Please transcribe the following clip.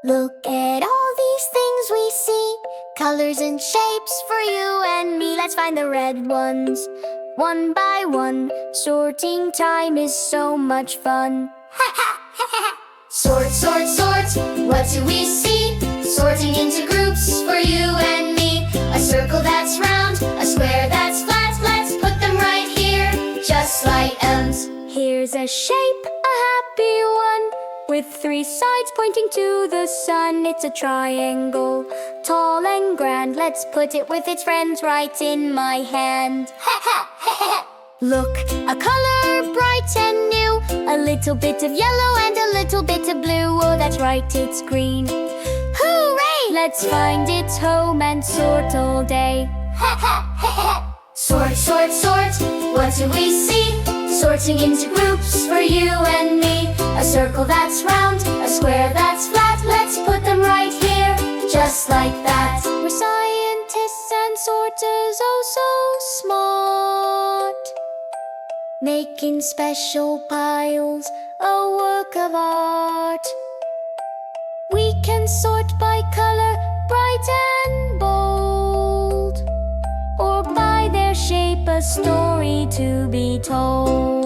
Look at all these things we see, colors and shapes for you and me. Let's find the red ones, one by one. Sorting time is so much fun. Sort, sort, sort, what do we see? Sorting into groups for you and me. A circle that's round, a square that's flat. Let's put them right here, just like M's. Here's a shape, a happy one, with 3 sides pointing to the sun. It's a triangle, tall and grand. Let's put it with its friends right in my hand. Look, a color bright and new, a little bit of yellow and a little bit of blue. Oh, that's right, it's green. Hooray! Let's find its home and sort all day. Sort, sort, sort, what do we see? Sorting into groups for you and me. A circle that's round, a square that's flat. Let's put them right here, just like that. We're scientists and sorters, oh so smart, making special piles, a work of art. We can sort by color, bright and bold, or by their shape, a story to be told.